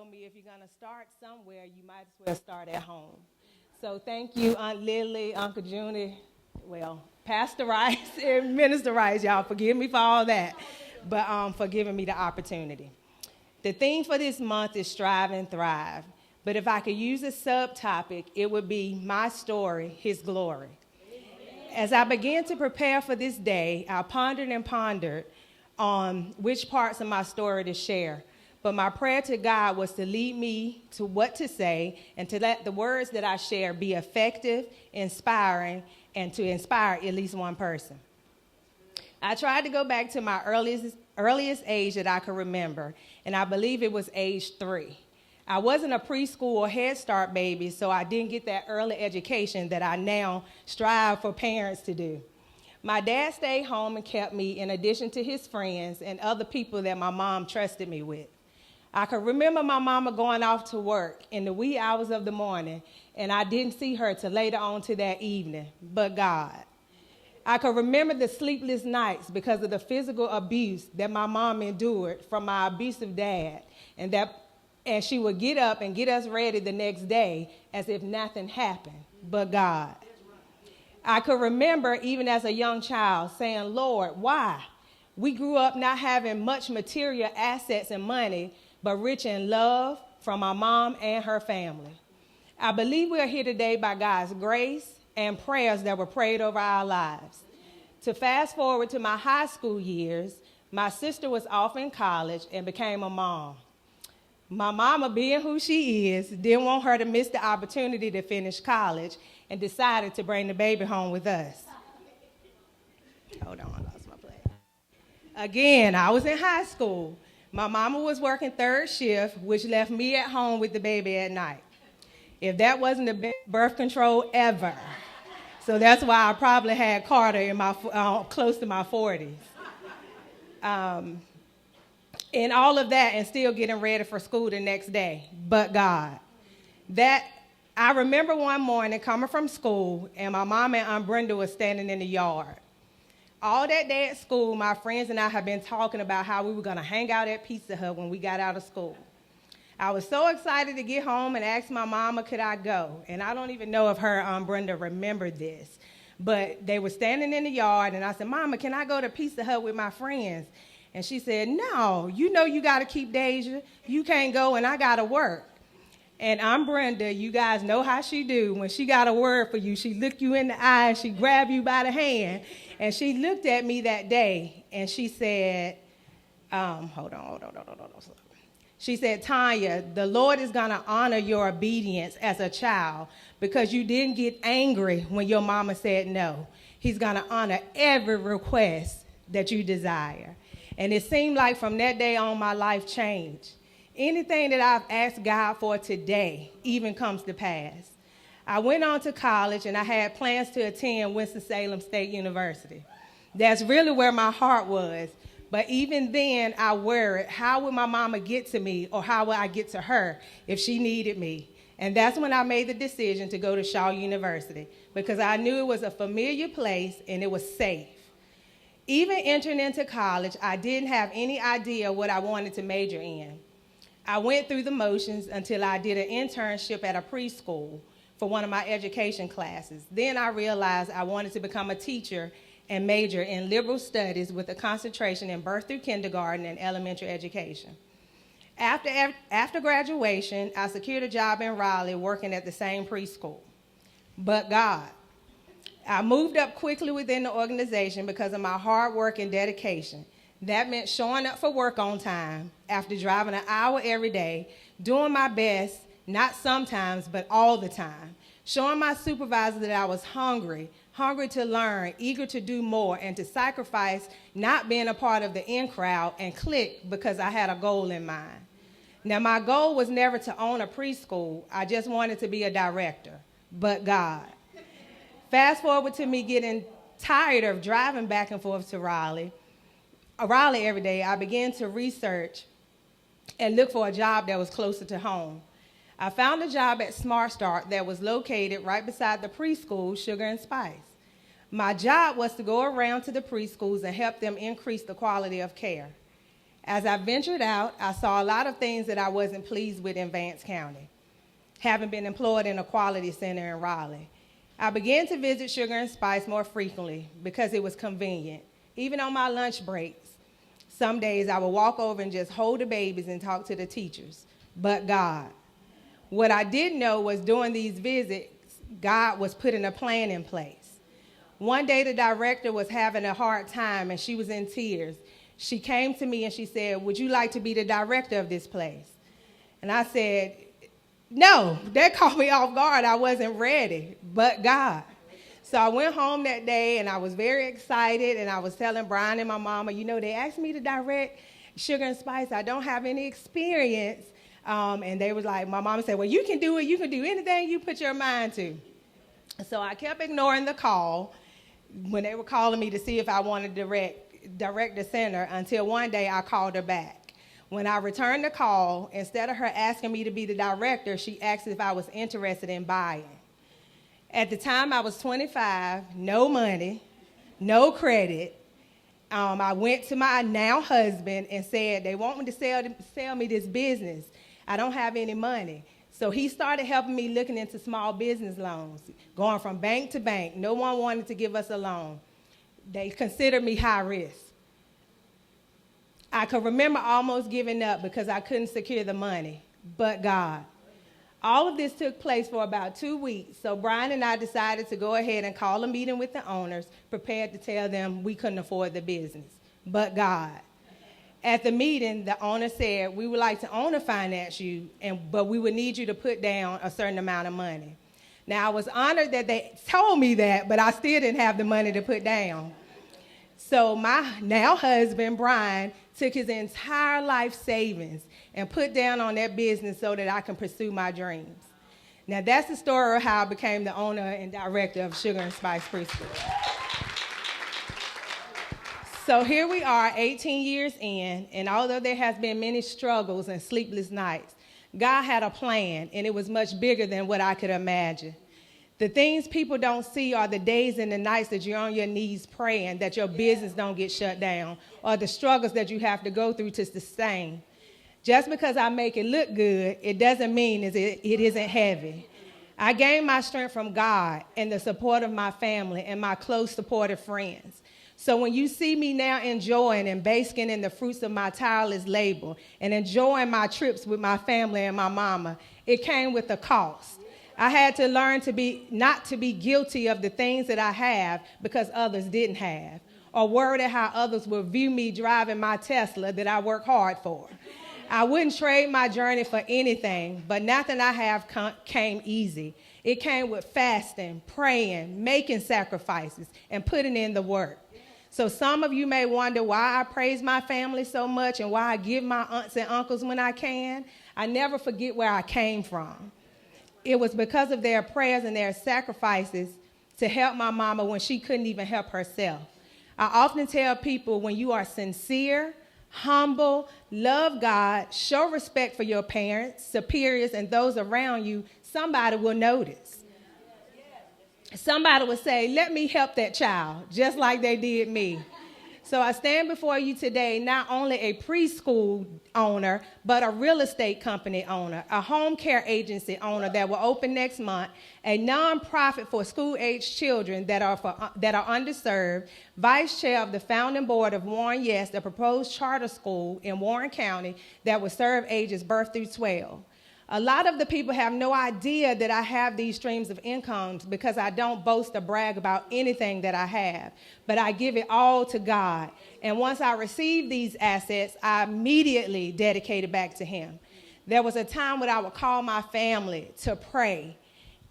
told me if you're going to start somewhere, you might as well start at home. So thank you, Aunt Lily, Uncle Junie, well, Pastor Rice and Minister Rice, y'all forgive me for all that, but for giving me the opportunity. The theme for this month is Strive and Thrive. But if I could use a subtopic, it would be My Story, His Glory. As I began to prepare for this day, I pondered and pondered on which parts of my story to share. But my prayer to God was to lead me to what to say and to let the words that I share be effective, inspiring, and to inspire at least one person. I tried to go back to my earliest age that I could remember, and I believe it was age 3. I wasn't a preschool or Head Start baby, so I didn't get that early education that I now strive for parents to do. My dad stayed home and kept me in addition to his friends and other people that my mom trusted me with. I could remember my mama going off to work in the wee hours of the morning, and I didn't see her till later on to that evening, but God. I could remember the sleepless nights because of the physical abuse that my mom endured from my abusive dad, and she would get up and get us ready the next day as if nothing happened but God. I could remember, even as a young child, saying, Lord, why? We grew up not having much material assets and money, but rich in love from my mom and her family. I believe we are here today by God's grace and prayers that were prayed over our lives. To fast forward to my high school years, my sister was off in college and became a mom. My mama, being who she is, didn't want her to miss the opportunity to finish college and decided to bring the baby home with us. Hold on, I lost my place. Again, I was in high school. My mama was working third shift, which left me at home with the baby at night. If that wasn't the best birth control ever. So that's why I probably had Carter in my close to my 40s. And all of that and still getting ready for school the next day, but God. I remember one morning coming from school, and my mom and Aunt Brenda was standing in the yard. All that day at school, my friends and I have been talking about how we were going to hang out at Pizza Hut when we got out of school. I was so excited to get home and asked my mama, could I go? And I don't even know if her Aunt Brenda remembered this. But they were standing in the yard, and I said, Mama, can I go to Pizza Hut with my friends? And she said, no, you know you got to keep Deja. You can't go, and I got to work. And Aunt Brenda, you guys know how she do. When she got a word for you, she looked you in the eye, and she grabbed you by the hand. And she looked at me that day, and she said, hold on. She said, Tonya, the Lord is going to honor your obedience as a child because you didn't get angry when your mama said no. He's going to honor every request that you desire. And it seemed like from that day on, my life changed. Anything that I've asked God for today even comes to pass. I went on to college, and I had plans to attend Winston-Salem State University. That's really where my heart was. But even then, I worried, how would my mama get to me, or how would I get to her if she needed me? And that's when I made the decision to go to Shaw University, because I knew it was a familiar place and it was safe. Even entering into college, I didn't have any idea what I wanted to major in. I went through the motions until I did an internship at a preschool for one of my education classes. Then I realized I wanted to become a teacher and major in liberal studies with a concentration in birth through kindergarten and elementary education. After graduation, I secured a job in Raleigh working at the same preschool. But God, I moved up quickly within the organization because of my hard work and dedication. That meant showing up for work on time after driving an hour every day, doing my best, not sometimes, but all the time, showing my supervisor that I was hungry to learn, eager to do more, and to sacrifice not being a part of the in crowd and click because I had a goal in mind. Now, my goal was never to own a preschool. I just wanted to be a director, but God. Fast forward to me getting tired of driving back and forth to Raleigh every day. I began to research and look for a job that was closer to home. I found a job at Smart Start that was located right beside the preschool, Sugar and Spice. My job was to go around to the preschools and help them increase the quality of care. As I ventured out, I saw a lot of things that I wasn't pleased with in Vance County, having been employed in a quality center in Raleigh. I began to visit Sugar and Spice more frequently because it was convenient. Even on my lunch breaks, some days I would walk over and just hold the babies and talk to the teachers. But God. What I didn't know was during these visits, God was putting a plan in place. One day the director was having a hard time and she was in tears. She came to me and she said, "Would you like to be the director of this place?" And I said, "No." That caught me off guard. I wasn't ready, but God. So I went home that day and I was very excited and I was telling Brian and my mama, they asked me to direct Sugar and Spice. I don't have any experience. And they was like, my mama said, "Well, you can do it. You can do anything you put your mind to." So I kept ignoring the call when they were calling me to see if I wanted to direct the center until one day I called her back. When I returned the call, instead of her asking me to be the director, she asked if I was interested in buying. At the time, I was 25, no money, no credit. I went to my now husband and said, "They want me to sell me this business. I don't have any money." So he started helping me looking into small business loans, going from bank to bank. No one wanted to give us a loan. They considered me high risk. I could remember almost giving up because I couldn't secure the money, but God. All of this took place for about 2 weeks, so Brian and I decided to go ahead and call a meeting with the owners, prepared to tell them we couldn't afford the business, but God. At the meeting, the owner said, "We would like to owner finance you, but we would need you to put down a certain amount of money." Now, I was honored that they told me that, but I still didn't have the money to put down. So my now husband, Brian, took his entire life savings and put down on that business so that I can pursue my dreams. Now, that's the story of how I became the owner and director of Sugar and Spice Preschool. So here we are, 18 years in, and although there has been many struggles and sleepless nights, God had a plan, and it was much bigger than what I could imagine. The things people don't see are the days and the nights that you're on your knees praying that your business don't get shut down, or the struggles that you have to go through to sustain. Just because I make it look good, it doesn't mean it isn't heavy. I gained my strength from God and the support of my family and my close supportive friends. So when you see me now enjoying and basking in the fruits of my tireless labor and enjoying my trips with my family and my mama, it came with a cost. I had to learn not to be guilty of the things that I have because others didn't have, or worried at how others will view me driving my Tesla that I work hard for. I wouldn't trade my journey for anything, but nothing I have came easy. It came with fasting, praying, making sacrifices, and putting in the work. So some of you may wonder why I praise my family so much and why I give my aunts and uncles when I can. I never forget where I came from. It was because of their prayers and their sacrifices to help my mama when she couldn't even help herself. I often tell people when you are sincere, humble, love God, show respect for your parents, superiors, and those around you, somebody will notice. Somebody will say, "Let me help that child," just like they did me. So I stand before you today not only a preschool owner, but a real estate company owner, a home care agency owner that will open next month, a nonprofit for school-aged children that are underserved, vice chair of the founding board of Warren Yes, the proposed charter school in Warren County that will serve ages birth through 12. A lot of the people have no idea that I have these streams of incomes because I don't boast or brag about anything that I have, but I give it all to God. And once I receive these assets, I immediately dedicate it back to Him. There was a time when I would call my family to pray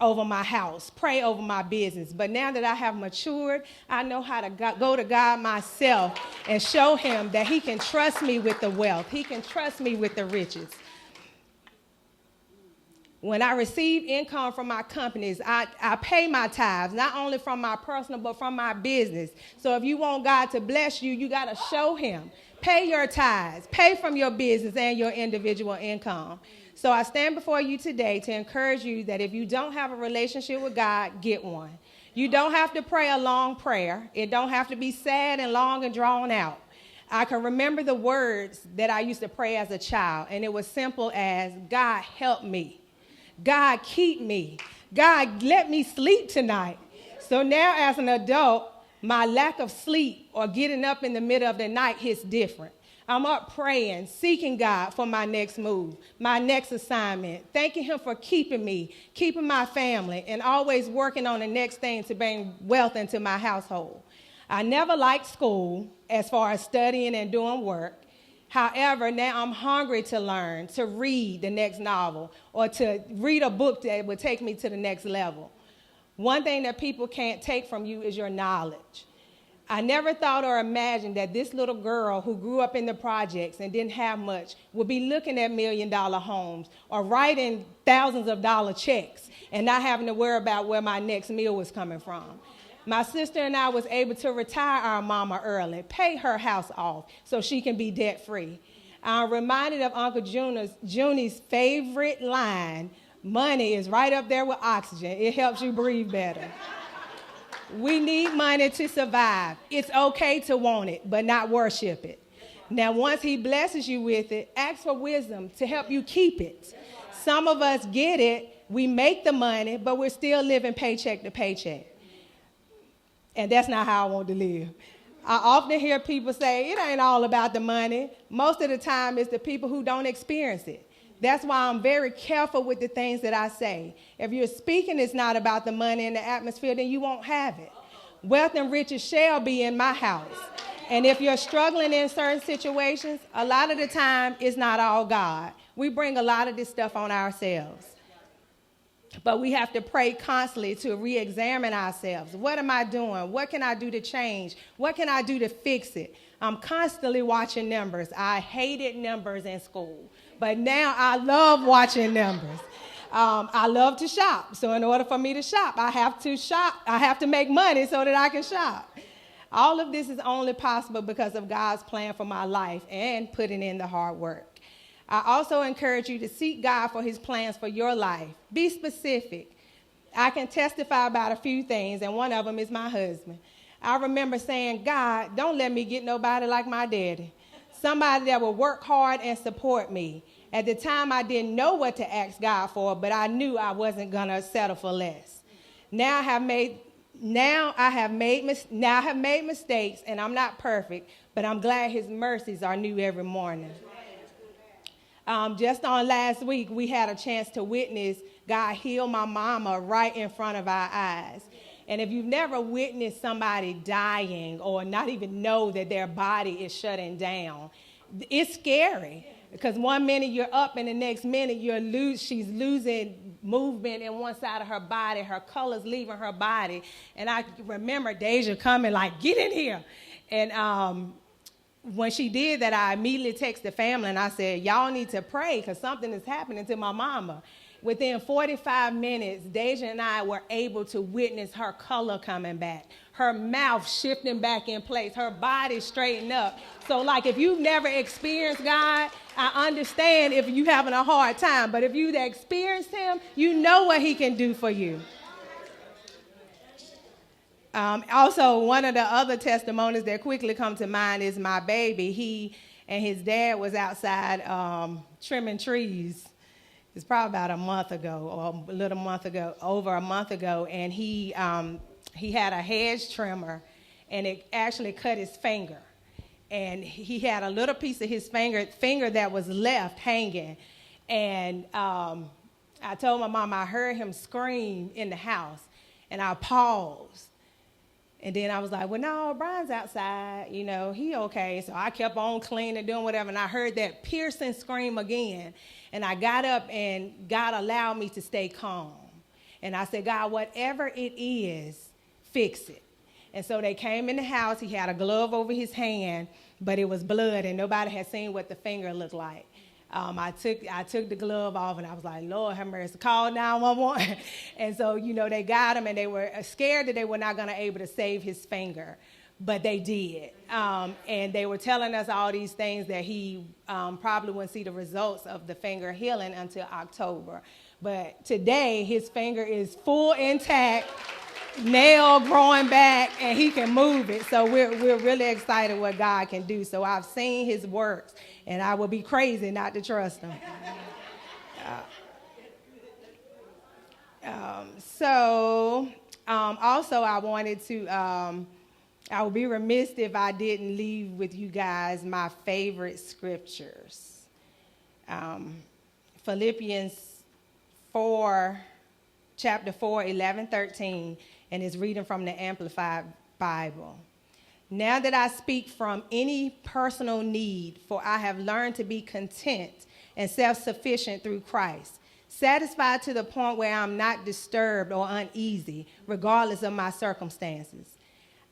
over my house, pray over my business. But now that I have matured, I know how to go to God myself and show Him that He can trust me with the wealth. He can trust me with the riches. When I receive income from my companies, I pay my tithes, not only from my personal, but from my business. So if you want God to bless you, you got to show Him. Pay your tithes, pay from your business and your individual income. So I stand before you today to encourage you that if you don't have a relationship with God, get one. You don't have to pray a long prayer. It don't have to be sad and long and drawn out. I can remember the words that I used to pray as a child, and it was simple as, God, help me. God, keep me. God, let me sleep tonight. So now as an adult, my lack of sleep or getting up in the middle of the night hits different. I'm up praying, seeking God for my next move, my next assignment, thanking him for keeping me, keeping my family, and always working on the next thing to bring wealth into my household. I never liked school as far as studying and doing work. However, now I'm hungry to learn, to read the next novel, or to read a book that would take me to the next level. One thing that people can't take from you is your knowledge. I never thought or imagined that this little girl who grew up in the projects and didn't have much would be looking at $1 million homes or writing thousands of dollar checks and not having to worry about where my next meal was coming from. My sister and I was able to retire our mama early, pay her house off so she can be debt-free. I'm reminded of Uncle Junie's favorite line, money is right up there with oxygen. It helps you breathe better. We need money to survive. It's okay to want it, but not worship it. Now, once he blesses you with it, ask for wisdom to help you keep it. Some of us get it. We make the money, but we're still living paycheck to paycheck. And that's not how I want to live. I often hear people say, it ain't all about the money. Most of the time, it's the people who don't experience it. That's why I'm very careful with the things that I say. If you're speaking it's not about the money and the atmosphere, then you won't have it. Wealth and riches shall be in my house. And if you're struggling in certain situations, a lot of the time, it's not all God. We bring a lot of this stuff on ourselves. But we have to pray constantly to re-examine ourselves. What am I doing? What can I do to change? What can I do to fix it? I'm constantly watching numbers. I hated numbers in school. But now I love watching numbers. I love to shop. So in order for me to shop, I have to shop. I have to make money so that I can shop. All of this is only possible because of God's plan for my life and putting in the hard work. I also encourage you to seek God for his plans for your life. Be specific. I can testify about a few things, and one of them is my husband. I remember saying, God, don't let me get nobody like my daddy. Somebody that will work hard and support me. At the time, I didn't know what to ask God for, but I knew I wasn't going to settle for less. Now I have made mistakes, and I'm not perfect, but I'm glad his mercies are new every morning. Just on last week, we had a chance to witness God heal my mama right in front of our eyes. And if you've never witnessed somebody dying or not even know that their body is shutting down, it's scary. Because one minute you're up and the next minute she's losing movement in one side of her body, her color's leaving her body. And I remember Deja coming like, get in here. And when she did that, I immediately texted the family and I said, y'all need to pray because something is happening to my mama. Within 45 minutes, Deja and I were able to witness her color coming back, her mouth shifting back in place, her body straightened up. So like if you've never experienced God, I understand if you're having a hard time, but if you've experienced him, you know what he can do for you. Also, one of the other testimonies that quickly come to mind is my baby. He and his dad was outside trimming trees. It's probably about a month ago or over a month ago, and he had a hedge trimmer, and it actually cut his finger. And he had a little piece of his finger that was left hanging. And I told my mom I heard him scream in the house, and I paused. And then I was like, well, no, Brian's outside, he okay. So I kept on cleaning, doing whatever, and I heard that piercing scream again. And I got up, and God allowed me to stay calm. And I said, God, whatever it is, fix it. And so they came in the house. He had a glove over his hand, but it was blood, and nobody had seen what the finger looked like. I took the glove off, and I was like, Lord have mercy, call 911. And so, they got him, and they were scared that they were not going to be able to save his finger, but they did. And they were telling us all these things that he probably wouldn't see the results of the finger healing until October. But today, his finger is full intact. nail growing back, and he can move it. So we're really excited what God can do. So I've seen his works, and I would be crazy not to trust him. Also I wanted to, I would be remiss if I didn't leave with you guys my favorite scriptures. Philippians 4, chapter 4, 11, 13, and it's reading from the Amplified Bible. Now that I speak from any personal need, for I have learned to be content and self-sufficient through Christ, satisfied to the point where I'm not disturbed or uneasy, regardless of my circumstances.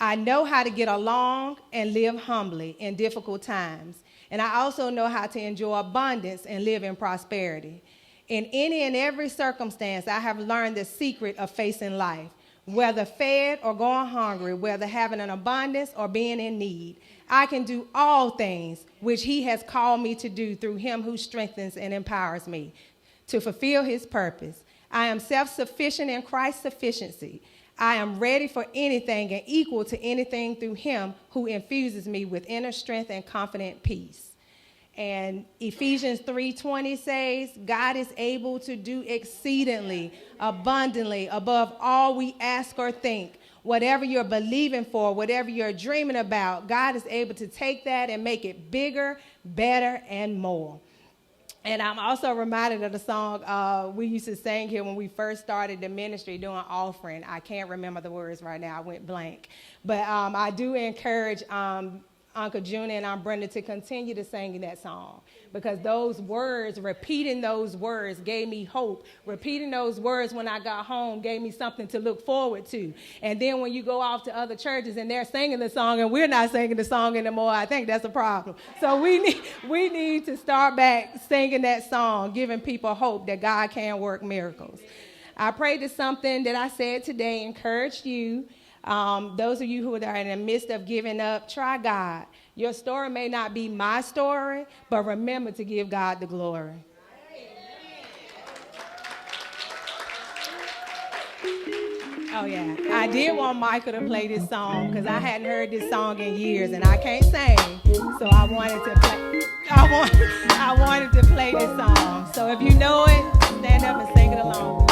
I know how to get along and live humbly in difficult times, and I also know how to enjoy abundance and live in prosperity. In any and every circumstance, I have learned the secret of facing life, whether fed or going hungry, whether having an abundance or being in need. I can do all things which he has called me to do through him who strengthens and empowers me to fulfill his purpose. I am self-sufficient in Christ's sufficiency. I am ready for anything and equal to anything through him who infuses me with inner strength and confident peace. And Ephesians 3:20 says, God is able to do exceedingly, abundantly, above all we ask or think. Whatever you're believing for, whatever you're dreaming about, God is able to take that and make it bigger, better, and more. And I'm also reminded of the song we used to sing here when we first started the ministry doing offering. I can't remember the words right now. I went blank. But I do encourage Uncle Junior and Aunt Brenda to continue to sing that song, because those words, repeating those words gave me hope. Repeating those words when I got home gave me something to look forward to. And then when you go off to other churches and they're singing the song and we're not singing the song anymore, I think that's a problem. So we need to start back singing that song, giving people hope that God can work miracles. I pray that something that I said today encouraged you. Those of you who are in the midst of giving up, try God. Your story may not be my story, but remember to give God the glory. Oh, yeah. I did want Michael to play this song because I hadn't heard this song in years, and I can't sing, so I wanted to play. I wanted to play this song. So if you know it, stand up and sing it along.